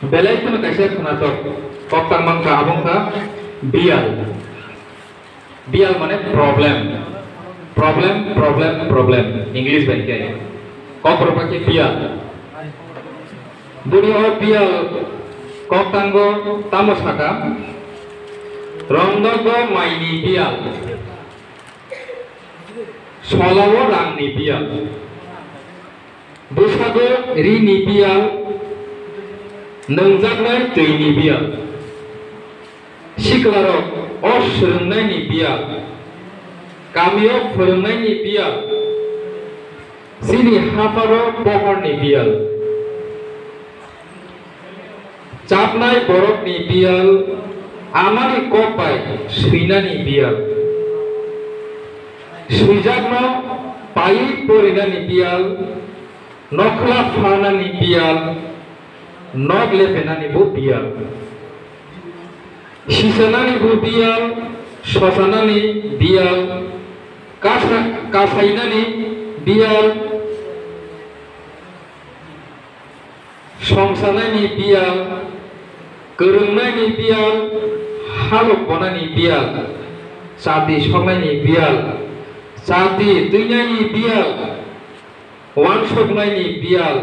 belai kono kaisa khanatok kok tangmang ka abong ka bial bial mane problem problem problem problem English bangke kok berpakai bial dunia bial kok tanggo tamos haka rongdogo maini bial solawo rangni bial busago rini bial nengjagnai töyni bial siklarok फोरोंनायनि बियाल गामियाव फोरोंनायनि बियाल सिनि हाफाराव बहरनि बियाल चापनाय बरफनि बियाल आमानि कपाय सैनानि बियाल सैजागनाव बायै परिनानि बियाल नखला फानानि बियाल नग लेफेनानिबो बियाल सिसानानिबो बियाल ससानानि बियाल कासायनानि बियाल संसानानि बियाल गोरोंनायनि बियाल हालौबनायनि बियाल जाति संनायनि बियाल जाति दैनायनि बियाल वानसबनायनि बियाल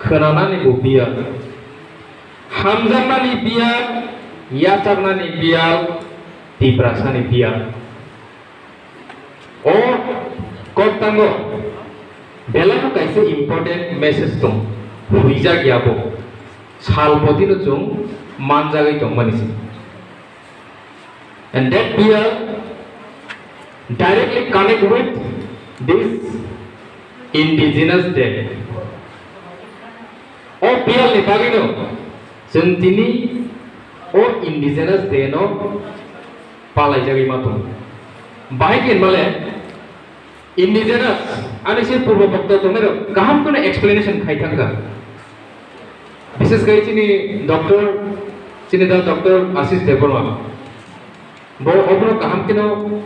खोनानानिबो बियाल हामजानानि बियाल याचारनानि बियाल दिब्रासानि बियाल ओ कप्तांगो बेलानो काइसे इम्पोर्टेंट मेसेज दं हुइजा गियाबो सालपतिनो जों मानजागै दं मानिसि and that bial directly connect with this indigenous day o bial ni bagino जों दिनै ओ indigenous day no palai jagai matung bahagian male indigenous anise purbo bhakta tomero kaham kono explanation khai thanga বিশেষ করে চিনি doctor চিনি দা doctor Ashis Debbarma বো ওপনো কাহাম কেনো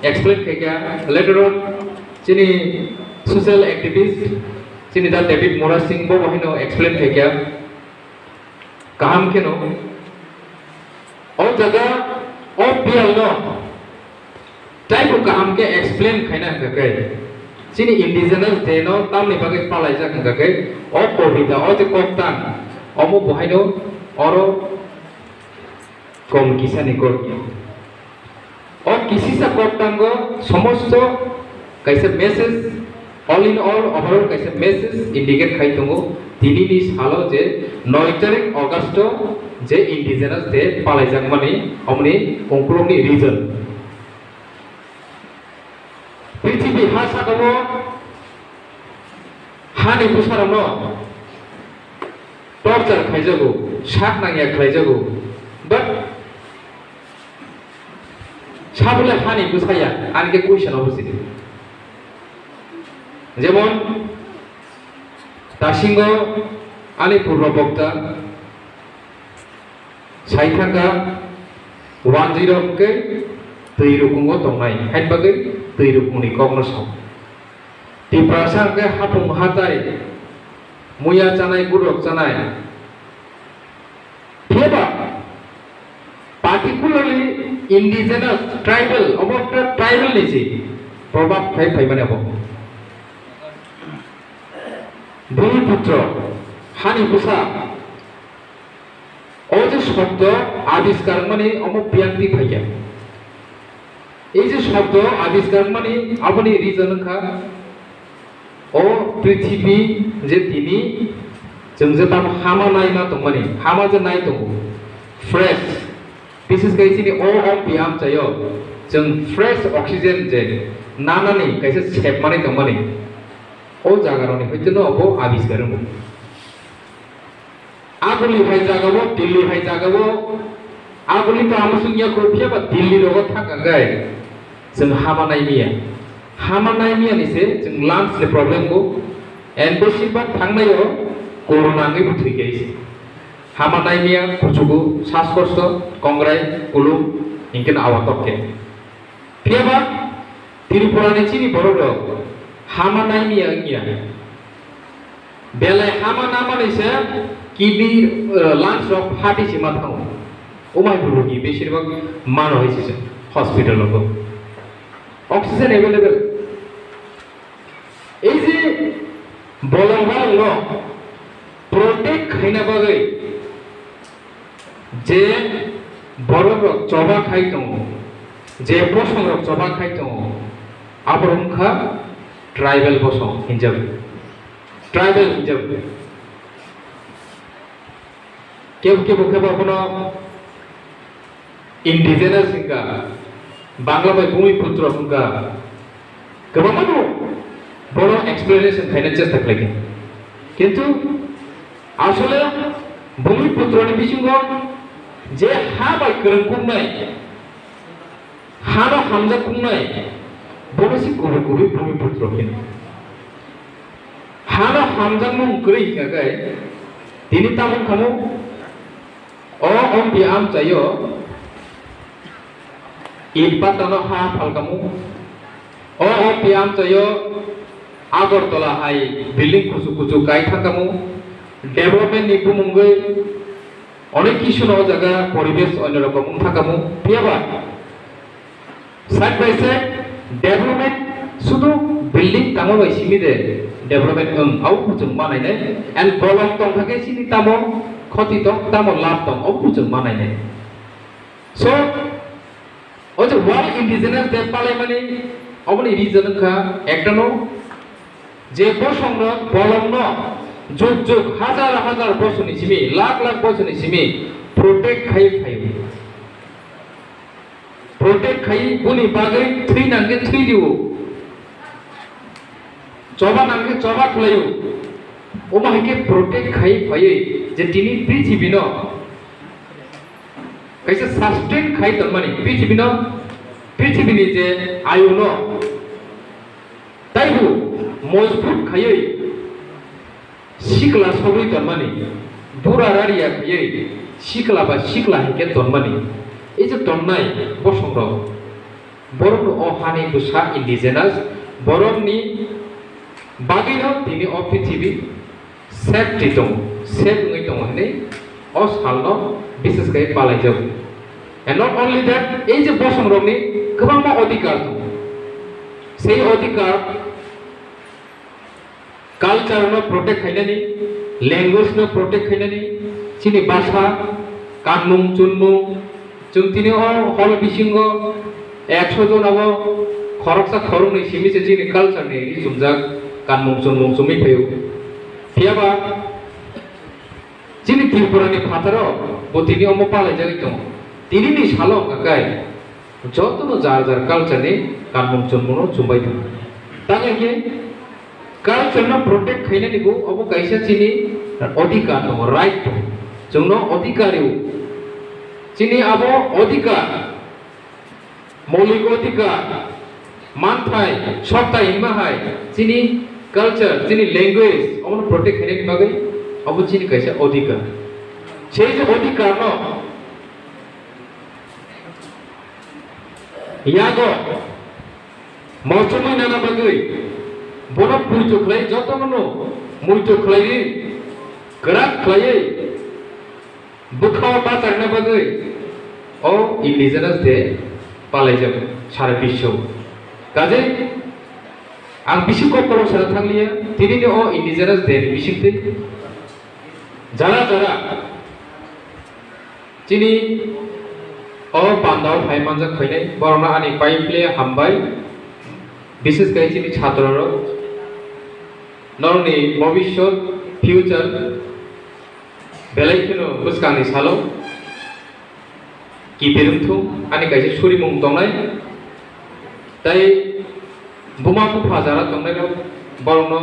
explain খাইয়া letter on চিনি সোশ্যাল অ্যাক্টিভিস্ট চিনি দা ডেভিড মোরা সিং বো বহিনো এক্সপ্লেন খাইয়া কাহাম কেনো ও জায়গা ও পিয়াল নো টাইপ কাহাম কে এক্সপ্লেন খাইনা কাকাই চিনি ইন্ডিজিনাস ডে নো তামনি বাগে পালাই যা কাকাই ও কবিতা ও যে কপ্তান অমো বহাইনো অরো কম কিসানি করকি ও কিসিসা কপ্তাঙ্গ সমস্ত কাইসে message all in all overall কাইসে মেসেজ ইন্ডিকেট খাই দङ दिनैनि सालाव जे 9 तारिख अगस्त जे इंडिजिनास डे पालायजाक माने अमनि अंकुरनि रिजन पृथ्वी हा सागावो हानि बुसारावनो टर्चार खाइजागौ शाक नांगिया खाइजागौ बाट साबले हानि बुसाया आनके क्वेश्चनाव बुजिदो जेमन दासिंगो आनि पूर्व बक्ता साइथांगा 10 के दै रुकुंगो दंनाय हाइबागै दै रुकुंनि कग्नसाव दिप्रासांगे हाफुं हाताय मुया जानाय गुरक जानाय faba particularly indigenous tribal about the tribal निजी प्रभाव फाइ माने अब भूमिपुत्र हानि बुसा ओ जे शब्द आविष्कार माने अमो बियांति फाइया এই যে শব্দ আবিষ্কার মানে আপনি রিজন খা ও পৃথিবী যে তিনি जों जे ताम हामा नायना दं माने हामा जे नाय दं फ्रेश बिसेस गायसिनि ओ अफ बियाम जायो जों फ्रेश अक्सिजेन जे नानानि गायसे सेप माने दं माने ओ जागारनि हयतनो अबो आविष्कार हो आगुली भाई जागाबो दिल्ली भाई जागाबो आगुली तो आमसुनिया को फियाबा दिल्ली लोगो थाका गाय जों हामा नायमिया निसे जों लांस ले प्रॉब्लम को एम्बेसी बा थांनायो कोरोना नि बुथि गैस हामा नायमिया कुचुगु सासकर्ष कंग्राय कुलु इनकेन आवातके फियाबा त्रिपुरा नि चिनि बररो हामा नायमिया इंगिया बेले हामा नामानिसे কিডনি লাংস রক হার্টে সীমা থাও ওমাই রোগী বেশিরভাগ মান হয়েছে হসপিটাল অক্সিজেন এভেলেবেল এই যে বলবাল ন প্রত্যেক খাইনা বাগৈ যে বড় চবা খাই দङ যে বসং চবা খাই দङ আবরংখা ট্রাইবেল বসং হিনজাব ট্রাইবেল হিনজাব কেউ কেউ কোনো ইন্ডিজেনাস হিংকা বাংলা বাই ভূমিপুত্র হিংকা गोबां বড় এক্সপ্লেনেশন খাইনার চেষ্টা খাইকে কিন্তু আসলে ভূমিপুত্রনি বিসিঙ্গ যে হা বাই করং কুমনাই হানো হামজা কুমনাই বড়সি কবি কবি ভূমিপুত্র কিন হানো হামজা মুং করি কাগাই তিনি তামুন খামু ও অম্বি আম চাইও ইটপাতানো হা ফালকামু ও অম্বি আম চাইও আগরতলা হাই বিল্ডিং কুচু কুচু গাই থাকামু ডেভেলপমেন্ট নি বুমুঙ্গৈ অনেক কিছু ন জায়গা পরিবেশ অন্যরকম থাকামু পিয়াবা সাইড বাই সাইড ডেভেলপমেন্ট শুধু বিল্ডিং তামো বাই সিমিদে ডেভেলপমেন্ট আউ কুচুং মানাইনে এন্ড প্রবলেম তং থাকে সিনি তামো ক্ষতি তং তামো লাভ তং আউ কুচুং মানাইনে সো ও যে ওয়াল ইন্ডিজিনাস দে পালে মানে অবনি রিজন খা একটানো যে বসংর বলম ন যুগ যুগ হাজার হাজার বছরনি সিমি লাখ লাখ বছরনি সিমি প্রটেক্ট খাই বুনি বাগৈ থ্রি নাঙ্গে থ্রি দিও চবা নাঙ্গে চবা খুলাইও ওমাহিকে প্রটেক্ট খাই ফাইয়ে যে তিনি পৃথিবী ন কাইসে সাস্টেন খাই তন্মানি পৃথিবীনি যে আয়ু ন তাইবু মজবুত খাইয়ে শিকলা সবই তন্মানি বুড়ারারিয়া খাইয়ে শিকলা বা শিকলা হিকে তন্মানি এই যে তন্নাই বসংর বরং ও হানি বুসা ইন্ডিজেনাস বরংনি বাগিন তিনি অ পৃথিবী সেফটি দं সেফ ngै दं হনে অ সালন বিশেষ করে পালাই যাব এন্ড নট অনলি দ্যাট এই যে বসংরনি গোबां অধিকার দं সেই অধিকার কালচার ন প্রটেক্ট খাইনানি ল্যাঙ্গুয়েজ ন প্রটেক্ট খাইনানি চিনি ভাষা কানমুং চুনমুং जों तिनी हल बिसिंग 100 जन अब खरकसा खरंनि सिमिसे जोंनि कालचारनि जुमजाक कानमुं चुनमुं सुमै फैयो फियाबा जोंनि त्रिपुरानि फाथाराव बतिनि अम पालाय जाय दं तिनिनि साल गाय जतनो जार जार कालचारनि कानमुं चुनमुं जुमबाय दं तांगे कालचारनो प्रोटेक्ट खायनानिबो अब गायसा चिनि अधिकार दं राइट दं जोंनो अधिकारियो চিনি আবো অধিকার মৌলিক অধিকার মানথাই সত্তা ইমাহাই চিনি কালচার চিনি ল্যাঙ্গুয়েজ অমন প্রটেক্ট হেনে বাগৈ অবো চিনি কাইসা অধিকার সেই যে অধিকার ন ইয়াগো মৌসুমি নানা বাগৈ বন পুইতো খলাই যত মনো মুইতো খলাই গরাক খলাই बुखाव बाचारना बागै ओ इन्डिजिनास दे पालाय जाब सारा बिश्व गाजे आं बिसि कपराव सारा थांलिया तिनिनि ओ इन्डिजिनास दे बिसिंते जारा जारा चिनि ओ बान्दाव फाइ मानजा खैनाय बरना आनि पाइप्ले हामबाय विशेष करे चिनि छात्रर नरनि भविष्यत फ्यूचर बेलायखिनो बुसकांनि सालो किपेरुंथु आनि गायसे सुरिमुं दंनाय ताई बुमा बुफा जारा दंनाय बरनो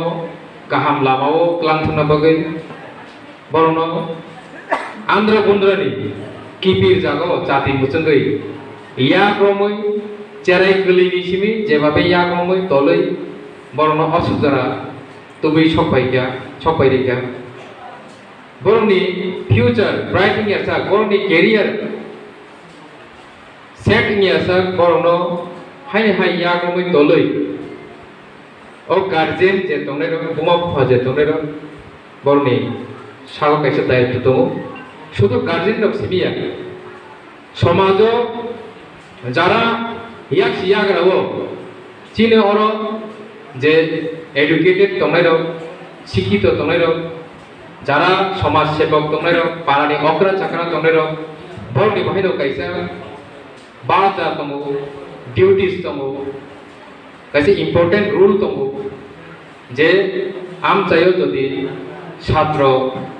गाहाम लामाओ क्लांथुना बागै बरनो आंद्रा गुन्द्रानि किपिर जागो जाति मुचंगै या क्रमै चेराय गलिनि सिमि जेबाबे या क्रमै तलै बरनो असुजारा तुबै सफायरिया बरनि फ्यूचर ब्राइट इंगियासा बरनि कैरियर सेट इंगियासा बरनो हाय हाय यागमै तलै ओ गार्जियन जे तंनाय बुमा बुफा जे तंनाय बरनि সাগো কাইসে দায়িত্ব দङ শুধু গার্জেন রক সিমিয়া সমাজ যারা ইয়াক সিয়াগ্রাও চিনে অর যে এডুকেটেড দंनाय রক শিক্ষিত দंनाय রক যারা সমাজ সেবক দंनाय রক পারানি অকরা চাকরা দंनाय রক বরনি বাহিদ কাইসা বাজা দङ ডিউটিস দङ কাইসে ইম্পর্টেন্ট রুল দङ যে আম চাইও যদি ছাত্র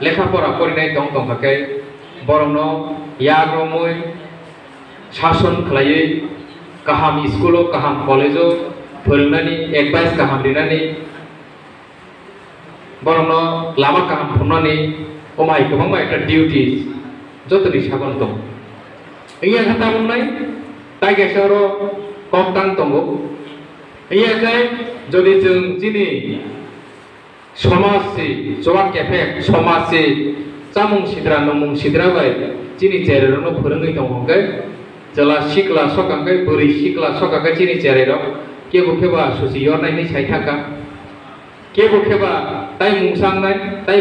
লেখাপড়া করিনাय দं दंखाखै বরংনো ইয়াগ্রমৈ শাসন খালাयै गाहाम स्कुलाव गाहाम कलेजाव फोरोंनानै एडभाइस गाहाम लिरनानै बरंनो लामा गाहाम हमनानै अमाय गोबां একটা ডিউটিস যতনি সাগন दं इया खाता बुंनाय ताइगेसर कप्तान दङ इयाखाय যদি जों दिनै समाजनि जवा केफे समाजनि जामुं सिद्रा नमुं सिद्रा बाय दिनै जेरेरनो फोरोङै दंखाय जेला सिक्ला सकांखै बोरै सिक्ला सकांखै दिनै जेरेर केबो केबा सुसि यरनायनि साइथाका केबो केबा ताइ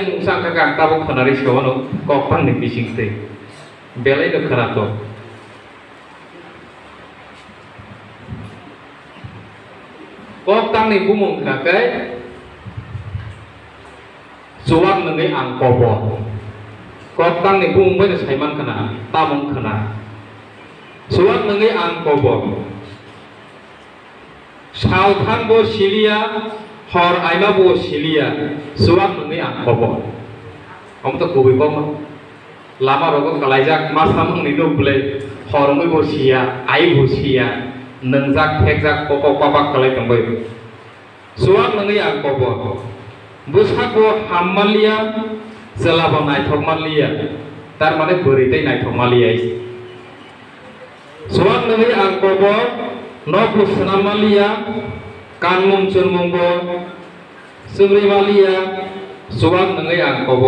मुंसांखा ताबो खनारि सेवनो कप्ताननि बिसिंथै बेलायनो खोनाथ कप्ताननि बुमुं खाखै जवान नङै आं कब कप्ताननि बुंबायनो साइमान खाना तामुं खाना जवान नङै आं कब सालथान बो सिलिया हर आइमा बो सिलिया जवान नङै आं कब हम तो गुबै बम लामा रग कलाइजाक मा सामंनि नबले हरमै बो सिया आइ बो सिया नंजाक फेकजाक पपक पापाक कलाइ दंबाय जवान नङै आं कब बुसाको हाममालिया जेलाबो नायथकमालिया तारमाने बोरैदै नायथकमालिया जवान नङै आं कब नबो सोनामालिया कानमुं चुनमुंबो सोंरैमालिया जवान नङै आं कब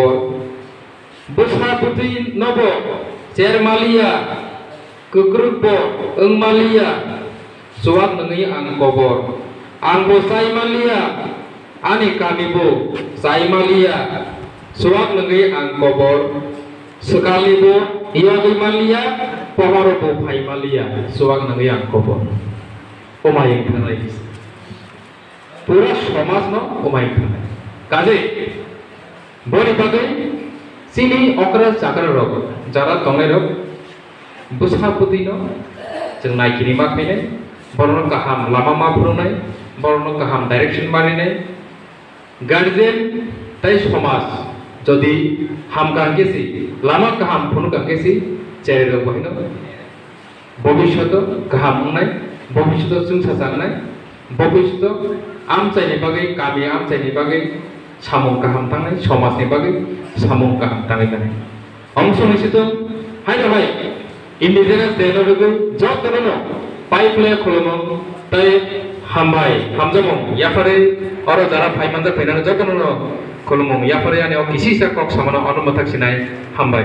बुसापुति नबो चेरमालिया गोग्रुबो ओंमालिया जवान नङै आं कब आंबो साइमालिया ani kamibo saimalia suak nengei ang kobor sekali bo iya malia pohoro bo malia suak nengei ang kobor omayeng thanai pura समाज no omayeng thanai kaje boni bagai sini okra chakra rok jara tongai rok busaputi no जों नायगिरि मा फैनाय बरनो गाहाम लामा मा फोरोंनाय बरनो गाहाम direction मारिनाय guardian ताई समाज जदि हाम गांगेसि लामा गाहाम फनु गांगेसि चेरेर बहिनो भविष्यत गाहाम होनाय भविष्यत जोंसा जानाय भविष्यत आम चाइनि बागै गामि आम चाइनि बागै सामं गाहाम थांनाय समाजनि बागै सामं गाहाम थांनाय जानाय अंश निसित हाय हाय इंडिजिनास देनोगै जतनो पाइपले खुलमो ताई हामबाय हामजमं याफारे और जरा फाइमानजा फैनानै जतनो खुलमं याफारे आने किसिसा कक सामानो अनुमताक सिनाय हामबाय।